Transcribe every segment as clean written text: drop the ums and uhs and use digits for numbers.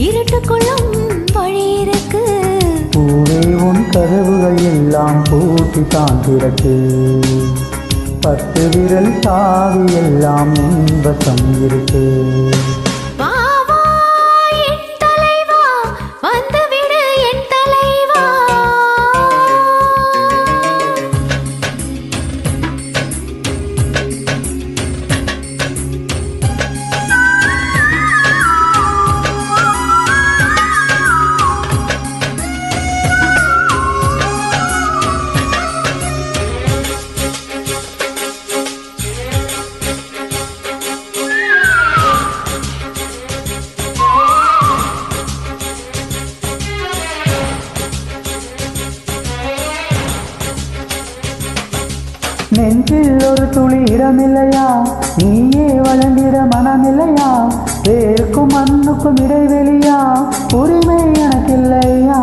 இருட்டுக்குள்ளும் வழி இருக்கு. பூவே உன் கதவுகள் எல்லாம் பூட்டி தான் திறக்கு. 10 விரல் சாவி எல்லாம் இன்பசம் இருக்கு. நெஞ்சில் ஒரு துளி இடமில்லையா? நீயே வளர்ந்திட மனமில்லையா? வேருக்கும் மண்ணுக்கும் இடைவெளியா? உரிமை எனக்கில்லையா?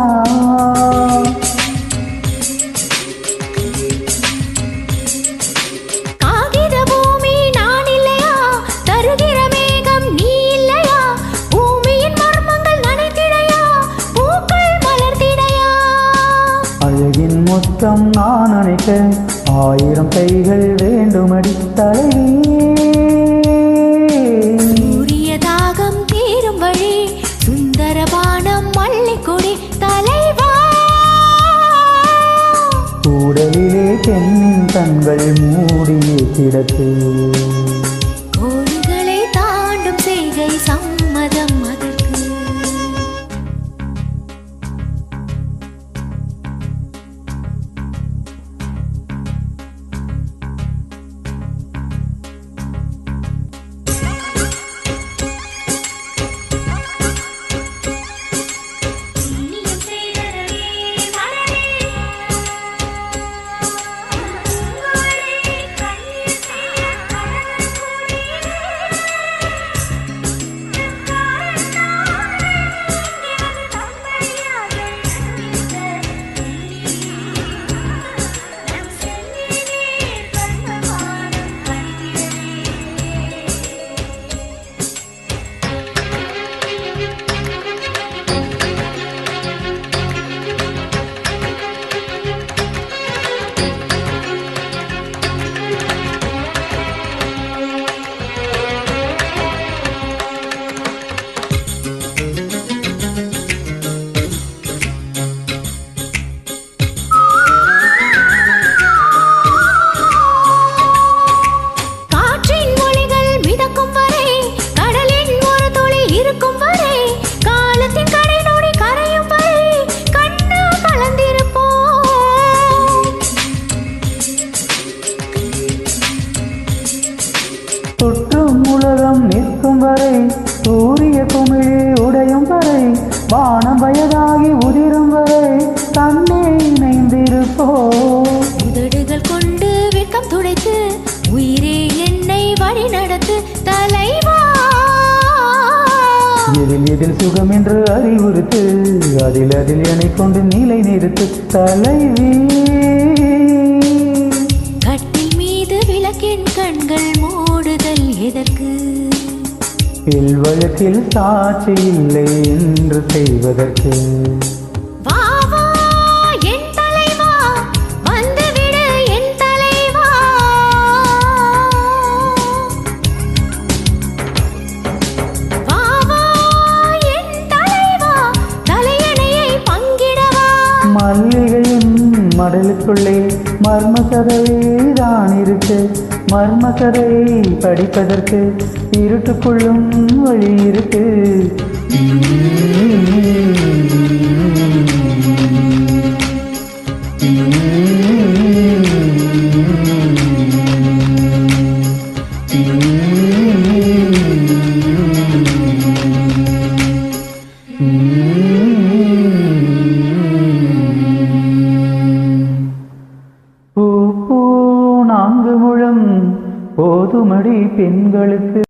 காகித பூமி நான் இல்லையா? தருகிற மேகம் நீ இல்லையா? பூமியின் மர்மங்கள் நனைத்திடையா? பூக்கள் மலர்த்திடையா? அழகின் மொத்தம் நான் நினைக்க 1000 கைகள் வேண்டுமடி தலைவி. சூரிய தாகம் தீரும் வழி சுந்தரபானம் மல்லிக்கொடி தலைவா. கூடலிலே பெண்ணின் கண்கள் மூடியே கிடக்கு. கோடுகளை தாண்டும் செய்கை சம்மதம் அதற்கு. சுற்றும் உலகம் நிற்கும் வரை, சூரிய குமிழி உடையும் வரை, வானம் வயதாகி உதிரும் வரை தன்னை இணைந்திருப்போ. உதடுகள் கொண்டு வெட்கம் துடைத்து உயிரே என்னை வழி நடத்து தலைவா. எதில் சுகம் என்று அறிவுறுத்து, அதில் என்னை கொண்டு நிலை நிறுத்து தலைவி. கட்டில் மீது விளக்கின் கண்கள் மூடுதல் எதற்கு? வழக்கில் சாட்சி இல்லை என்று செய்வதற்கு. வா வா என் தலைவா, வந்துவிடு என் தலைவா. வா வா என் தலைவா, தலையணையை பங்கிடவா. மல்லிகையின் மடலுக்குள்ளே மர்மகதை தான் இருக்கு. மர்மகதை படிப்பதற்கு இருட்டுக்குள்ளும் வழி இருக்கு. பூ 4 முழம் போதுமடி பெண்களுக்கு.